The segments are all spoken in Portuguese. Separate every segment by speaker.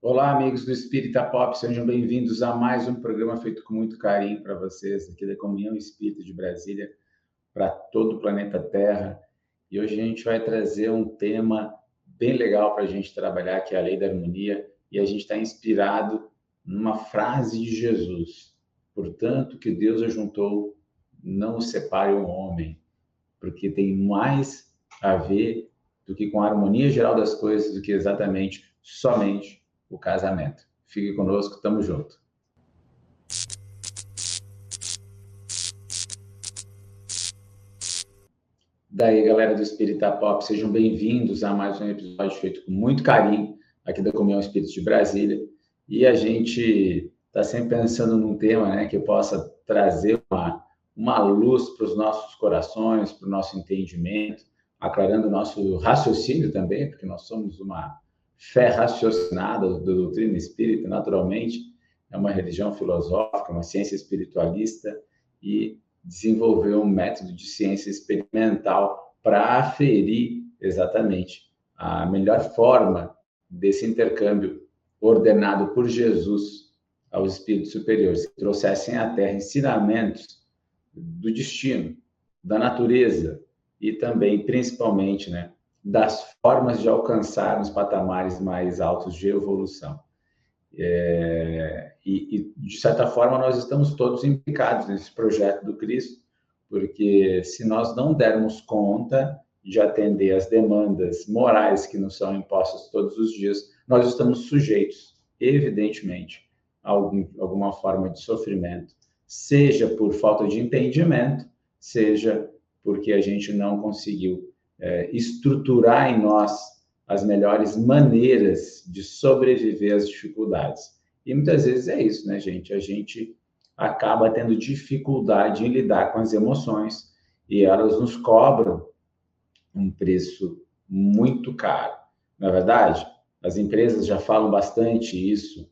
Speaker 1: Olá, amigos do Espírita Pop, sejam bem-vindos a mais um programa feito com muito carinho para vocês, aqui da Comunhão Espírita de Brasília, para todo o planeta Terra. E hoje a gente vai trazer um tema bem legal para a gente trabalhar, que é a lei da harmonia, e a gente está inspirado numa frase de Jesus: portanto, que Deus ajuntou, não o separe o homem, porque tem mais a ver do que com a harmonia geral das coisas, do que exatamente, somente o casamento. Fique conosco, tamo junto. Daí, galera do Espírita Pop, sejam bem-vindos a mais um episódio feito com muito carinho aqui da Comunhão Espírita de Brasília. E a gente está sempre pensando num tema, né, que possa trazer uma luz para os nossos corações, para o nosso entendimento, aclarando o nosso raciocínio também, porque nós somos uma fé raciocinada da doutrina espírita, naturalmente, é uma religião filosófica, uma ciência espiritualista, e desenvolveu um método de ciência experimental para aferir exatamente a melhor forma desse intercâmbio ordenado por Jesus aos espíritos superiores, que trouxessem à Terra ensinamentos do destino, da natureza e também, principalmente, né, das formas de alcançar os patamares mais altos de evolução. De certa forma, nós estamos todos implicados nesse projeto do Cristo, porque se nós não dermos conta de atender às demandas morais que nos são impostas todos os dias, nós estamos sujeitos, evidentemente, a alguma forma de sofrimento, seja por falta de entendimento, seja porque a gente não conseguiu estruturar em nós as melhores maneiras de sobreviver às dificuldades. E muitas vezes é isso, né, gente? A gente acaba tendo dificuldade em lidar com as emoções e elas nos cobram um preço muito caro. Na verdade, as empresas já falam bastante isso,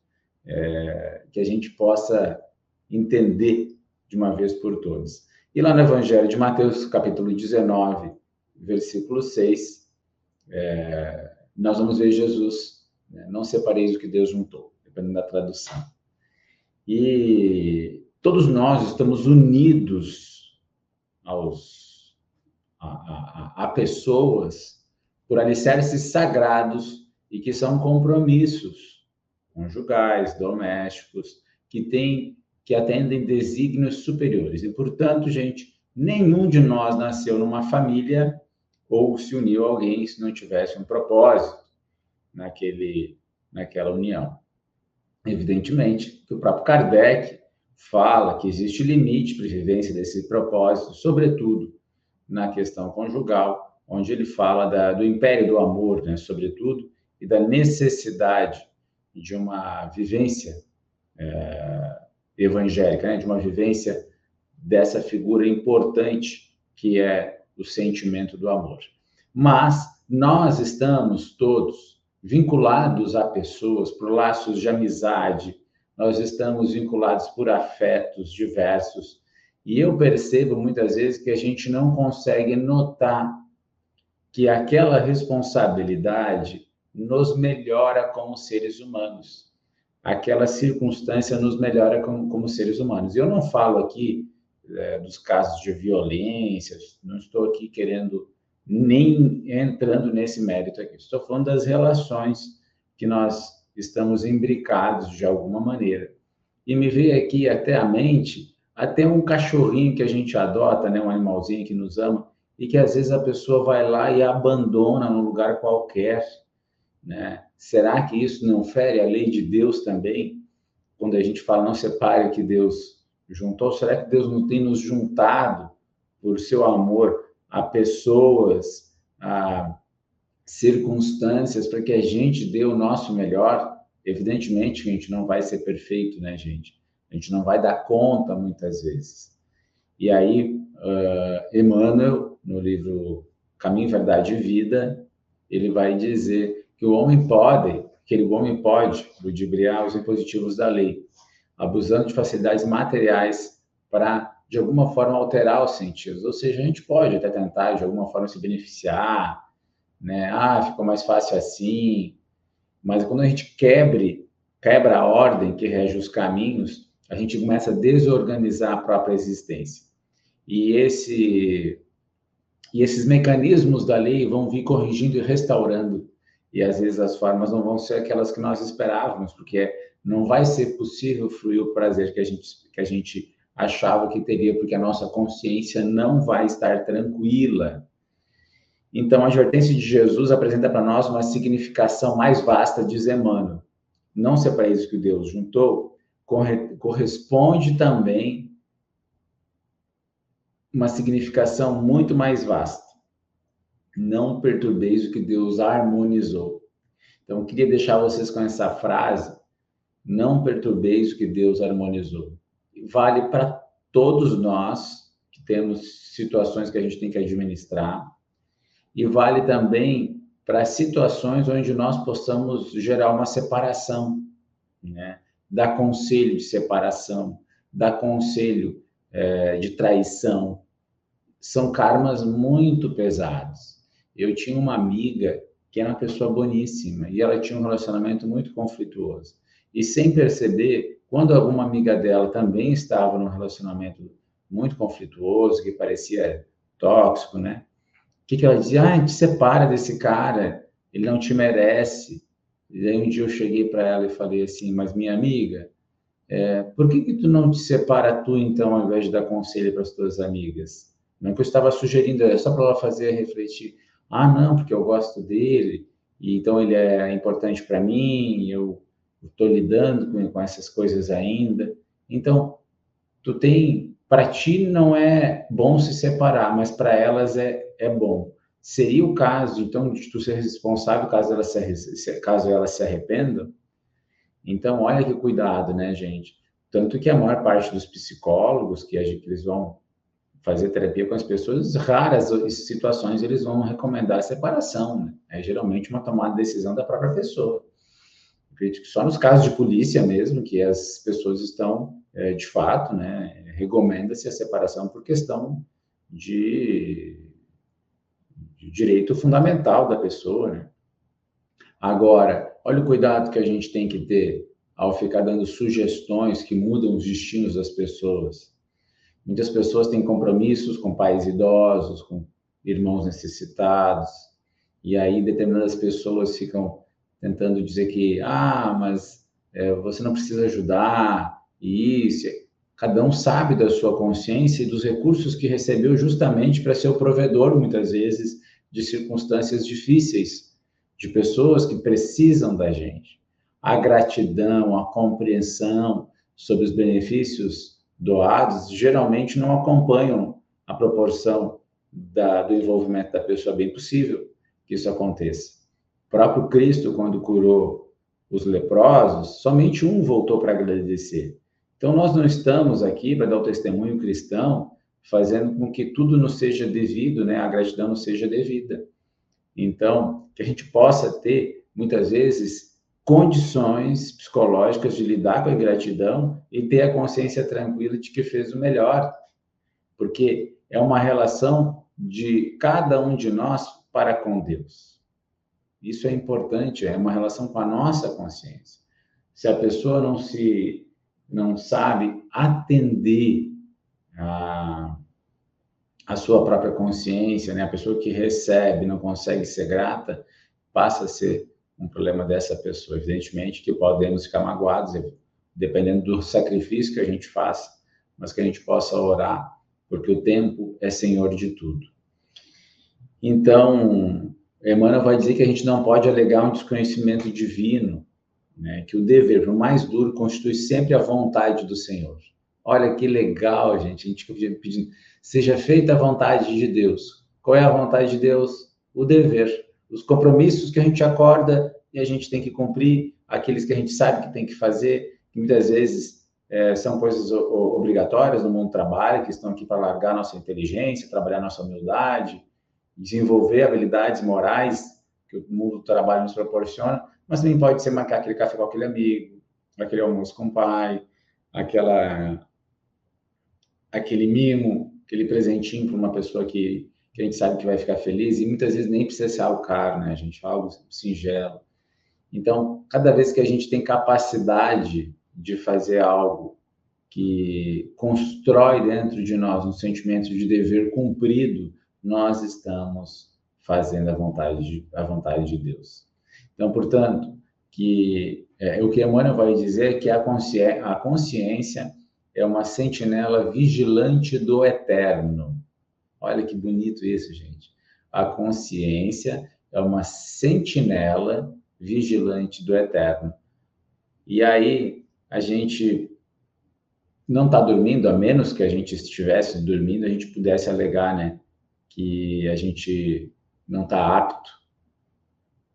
Speaker 1: que a gente possa entender de uma vez por todas. E lá no Evangelho de Mateus, capítulo 19, versículo 6, nós vamos ver Jesus, né? Não separeis o que Deus juntou, dependendo da tradução. E todos nós estamos unidos a pessoas por alicerces sagrados e que são compromissos conjugais, domésticos, que atendem desígnios superiores. E, portanto, gente, nenhum de nós nasceu numa família ou se uniu a alguém se não tivesse um propósito naquela união. Evidentemente que o próprio Kardec fala que existe limite para a vivência desse propósito, sobretudo na questão conjugal, onde ele fala do império do amor, né, sobretudo, e da necessidade de uma vivência evangélica, né, de uma vivência dessa figura importante que é o sentimento do amor. Mas nós estamos todos vinculados a pessoas por laços de amizade, nós estamos vinculados por afetos diversos, e eu percebo muitas vezes que a gente não consegue notar que aquela responsabilidade nos melhora como seres humanos. Aquela circunstância nos melhora como seres humanos. Eu não falo aqui dos casos de violência, não estou aqui querendo nem entrando nesse mérito aqui. Estou falando das relações que nós estamos imbricados de alguma maneira. E me veio aqui até a mente, até um cachorrinho que a gente adota, né, um animalzinho que nos ama, e que às vezes a pessoa vai lá e abandona num lugar qualquer, né? Será que isso não fere a lei de Deus também? Quando a gente fala não separe o que Deus juntou, será que Deus não tem nos juntado por seu amor a pessoas, a circunstâncias, para que a gente dê o nosso melhor? Evidentemente que a gente não vai ser perfeito, né, gente? A gente não vai dar conta muitas vezes. E aí, Emmanuel, no livro Caminho, Verdade e Vida, ele vai dizer que o homem pode ludibriar os impositivos da lei, abusando de facilidades materiais para, de alguma forma, alterar os sentidos. Ou seja, a gente pode até tentar, de alguma forma, se beneficiar, né? Ah, ficou mais fácil assim. Mas quando a gente quebra a ordem que rege os caminhos, a gente começa a desorganizar a própria existência. E esses mecanismos da lei vão vir corrigindo e restaurando. E às vezes as formas não vão ser aquelas que nós esperávamos, porque não vai ser possível fruir o prazer que a gente achava que teria, porque a nossa consciência não vai estar tranquila. Então, a advertência de Jesus apresenta para nós uma significação mais vasta, diz Emmanuel. Não se é para isso que Deus juntou, corresponde também uma significação muito mais vasta. Não perturbeis o que Deus harmonizou. Então, eu queria deixar vocês com essa frase, não perturbeis o que Deus harmonizou. Vale para todos nós que temos situações que a gente tem que administrar, e vale também para situações onde nós possamos gerar uma separação, né? Dar conselho de separação, dar conselho de traição. São karmas muito pesados. Eu tinha uma amiga que era uma pessoa boníssima e ela tinha um relacionamento muito conflituoso. E sem perceber, quando alguma amiga dela também estava num relacionamento muito conflituoso, que parecia tóxico, né? O que ela dizia? Ah, te separa desse cara, ele não te merece. E aí um dia eu cheguei para ela e falei assim, mas minha amiga, por que tu não te separa tu então, ao invés de dar conselho para as tuas amigas? Não que eu estava sugerindo, é só para ela fazer refletir. Ah, não, porque eu gosto dele, e então ele é importante para mim, eu estou lidando com essas coisas ainda. Então, para ti não é bom se separar, mas para elas é bom. Seria o caso, então, de tu ser responsável caso elas se arrependam? Então, olha que cuidado, né, gente? Tanto que a maior parte dos psicólogos que eles vão fazer terapia com as pessoas, raras situações eles vão recomendar a separação, né? É geralmente uma tomada de decisão da própria pessoa. Acredito que só nos casos de polícia mesmo, que as pessoas estão, de fato, né, recomenda-se a separação por questão de direito fundamental da pessoa, né? Agora, olha o cuidado que a gente tem que ter ao ficar dando sugestões que mudam os destinos das pessoas. Muitas pessoas têm compromissos com pais idosos, com irmãos necessitados, e aí determinadas pessoas ficam tentando dizer que, mas você não precisa ajudar, e isso. Cada um sabe da sua consciência e dos recursos que recebeu justamente para ser o provedor, muitas vezes, de circunstâncias difíceis, de pessoas que precisam da gente. A gratidão, a compreensão sobre os benefícios doados geralmente não acompanham a proporção do envolvimento da pessoa. É bem possível que isso aconteça. O próprio Cristo, quando curou os leprosos, somente um voltou para agradecer. Então, nós não estamos aqui para dar o testemunho cristão fazendo com que tudo nos seja devido, né? A gratidão nos seja devida. Então, que a gente possa ter, muitas vezes, condições psicológicas de lidar com a ingratidão e ter a consciência tranquila de que fez o melhor, porque é uma relação de cada um de nós para com Deus. Isso é importante, é uma relação com a nossa consciência. Se a pessoa não sabe atender a sua própria consciência, né? A pessoa que recebe não consegue ser grata, passa a ser um problema dessa pessoa. Evidentemente que podemos ficar magoados, dependendo do sacrifício que a gente faça, mas que a gente possa orar, porque o tempo é senhor de tudo. Então, Emmanuel vai dizer que a gente não pode alegar um desconhecimento divino, né? Que o dever, por mais duro, constitui sempre a vontade do Senhor. Olha que legal, gente. A gente pedindo, seja feita a vontade de Deus. Qual é a vontade de Deus? O dever. Os compromissos que a gente acorda e a gente tem que cumprir, aqueles que a gente sabe que tem que fazer, que muitas vezes são coisas obrigatórias no mundo do trabalho, que estão aqui para largar nossa inteligência, trabalhar nossa humildade, desenvolver habilidades morais que o mundo do trabalho nos proporciona, mas também pode ser marcar aquele café com aquele amigo, aquele almoço com o pai, aquele mimo, aquele presentinho para uma pessoa que a gente sabe que vai ficar feliz, e muitas vezes nem precisa ser algo caro, né, gente? Algo singelo. Então, cada vez que a gente tem capacidade de fazer algo que constrói dentro de nós um sentimento de dever cumprido, nós estamos fazendo a vontade de Deus. Então, portanto, o que Emmanuel vai dizer é que a consciência é uma sentinela vigilante do eterno. Olha que bonito isso, gente. A consciência é uma sentinela vigilante do eterno. E aí, a gente não está dormindo, a menos que a gente estivesse dormindo, a gente pudesse alegar, né, que a gente não está apto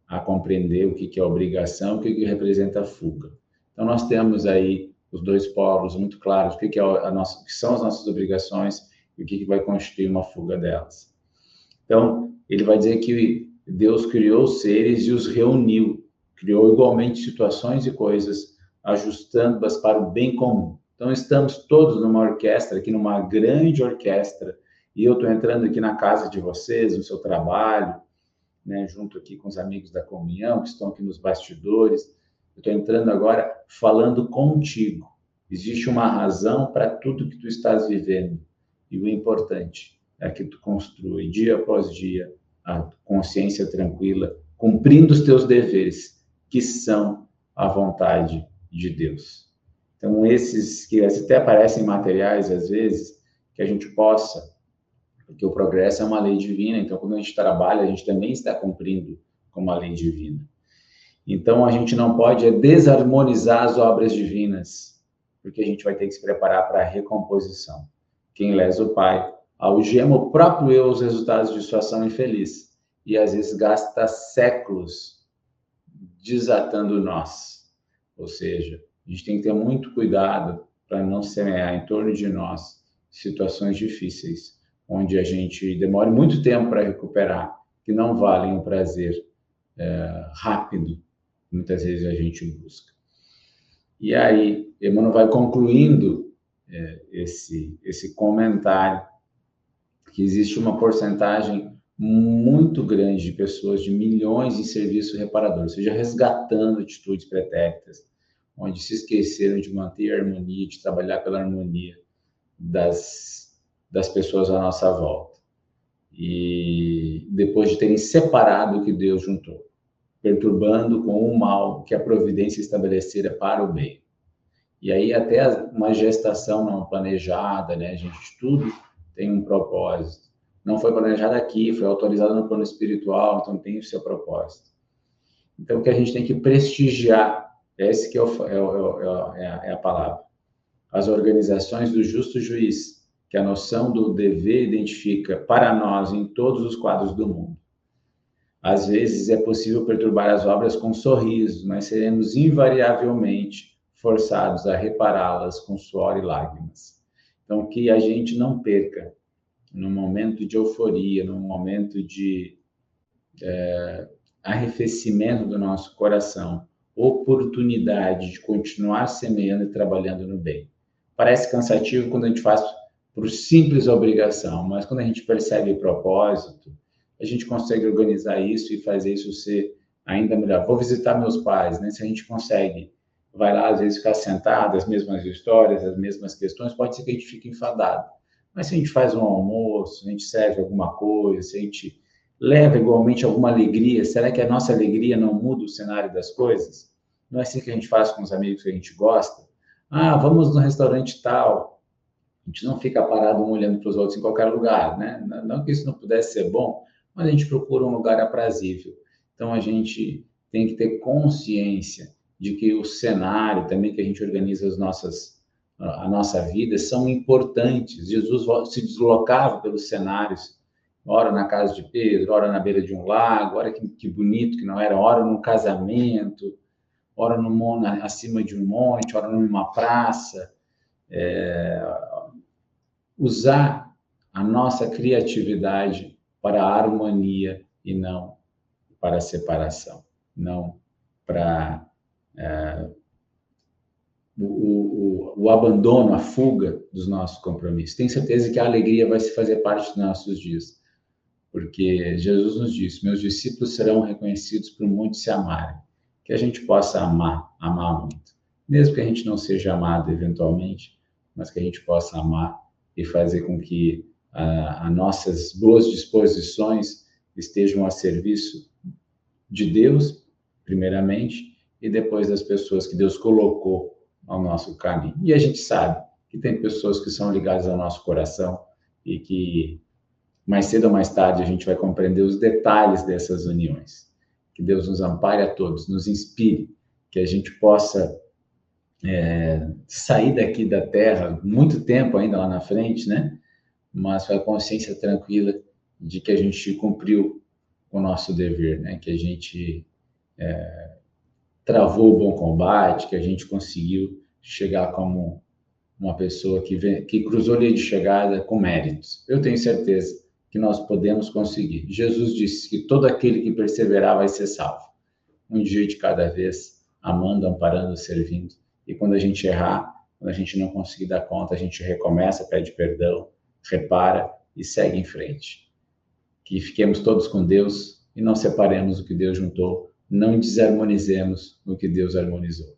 Speaker 1: a compreender o que é obrigação, o que representa a fuga. Então, nós temos aí os dois polos muito claros, o que são as nossas obrigações e o que vai constituir uma fuga delas. Então, ele vai dizer que Deus criou os seres e os reuniu, criou igualmente situações e coisas, ajustando-as para o bem comum. Então, estamos todos numa orquestra, aqui numa grande orquestra, e eu estou entrando aqui na casa de vocês, no seu trabalho, né, junto aqui com os amigos da comunhão, que estão aqui nos bastidores. Eu estou entrando agora falando contigo. Existe uma razão para tudo que tu estás vivendo. E o importante é que tu construi, dia após dia, a consciência tranquila, cumprindo os teus deveres, que são a vontade de Deus. Então, esses que até parecem materiais, às vezes, que a gente possa, porque o progresso é uma lei divina, então, quando a gente trabalha, a gente também está cumprindo com uma lei divina. Então, a gente não pode desarmonizar as obras divinas, porque a gente vai ter que se preparar para a recomposição. Quem lesa o Pai, algema o próprio eu, os resultados de sua ação infeliz, e às vezes gasta séculos desatando nós. Ou seja, a gente tem que ter muito cuidado para não semear em torno de nós situações difíceis, onde a gente demore muito tempo para recuperar, que não valem o prazer rápido, que muitas vezes a gente busca. E aí, Emmanuel vai concluindo esse comentário, que existe uma porcentagem muito grande de pessoas, de milhões em serviço reparador, ou seja, resgatando atitudes pretéritas, onde se esqueceram de manter a harmonia, de trabalhar pela harmonia das pessoas à nossa volta. E depois de terem separado o que Deus juntou, perturbando com o mal que a providência estabelecera para o bem. E aí até uma gestação não planejada, né, gente? Tudo tem um propósito. Não foi planejado aqui, foi autorizado no plano espiritual, então tem o seu propósito. Então, o que a gente tem que prestigiar, esse que é a palavra. As organizações do justo juiz, que a noção do dever identifica para nós em todos os quadros do mundo. Às vezes é possível perturbar as obras com sorrisos, mas seremos invariavelmente forçados a repará-las com suor e lágrimas. Então, que a gente não perca, num momento de euforia, num momento de arrefecimento do nosso coração, oportunidade de continuar semeando e trabalhando no bem. Parece cansativo quando a gente faz por simples obrigação, mas quando a gente percebe o propósito, a gente consegue organizar isso e fazer isso ser ainda melhor. Vou visitar meus pais, né? Se a gente consegue, vai lá, às vezes, ficar sentado, as mesmas histórias, as mesmas questões, pode ser que a gente fique enfadado. Mas se a gente faz um almoço, a gente serve alguma coisa, se a gente leva igualmente alguma alegria, será que a nossa alegria não muda o cenário das coisas? Não é assim que a gente faz com os amigos que a gente gosta? Ah, vamos no restaurante tal. A gente não fica parado um olhando para os outros em qualquer lugar, né? Não que isso não pudesse ser bom, mas a gente procura um lugar aprazível. Então, a gente tem que ter consciência de que o cenário também que a gente organiza a nossa vida são importantes. Jesus se deslocava pelos cenários, ora na casa de Pedro, ora na beira de um lago, ora que bonito que não era, ora num casamento, ora acima de um monte, ora numa praça. Usar a nossa criatividade para a harmonia e não para a separação, não para o abandono, a fuga dos nossos compromissos. Tenho certeza que a alegria vai se fazer parte dos nossos dias, porque Jesus nos disse: meus discípulos serão reconhecidos por muitos se amarem. que a gente possa amar muito. Mesmo que a gente não seja amado eventualmente, mas que a gente possa amar e fazer com que as nossas boas disposições estejam a serviço de Deus, primeiramente, e depois das pessoas que Deus colocou ao nosso caminho. E a gente sabe que tem pessoas que são ligadas ao nosso coração e que mais cedo ou mais tarde a gente vai compreender os detalhes dessas uniões. Que Deus nos ampare a todos, nos inspire, que a gente possa sair daqui da Terra muito tempo ainda lá na frente, né? Mas com a consciência tranquila de que a gente cumpriu o nosso dever, né? Que a gente travou o bom combate, que a gente conseguiu chegar como uma pessoa que cruzou a linha de chegada com méritos. Eu tenho certeza que nós podemos conseguir. Jesus disse que todo aquele que perseverar vai ser salvo. Um dia de cada vez, amando, amparando, servindo. E quando a gente errar, quando a gente não conseguir dar conta, a gente recomeça, pede perdão, repara e segue em frente. Que fiquemos todos com Deus e não separemos o que Deus juntou, não desarmonizemos o que Deus harmonizou.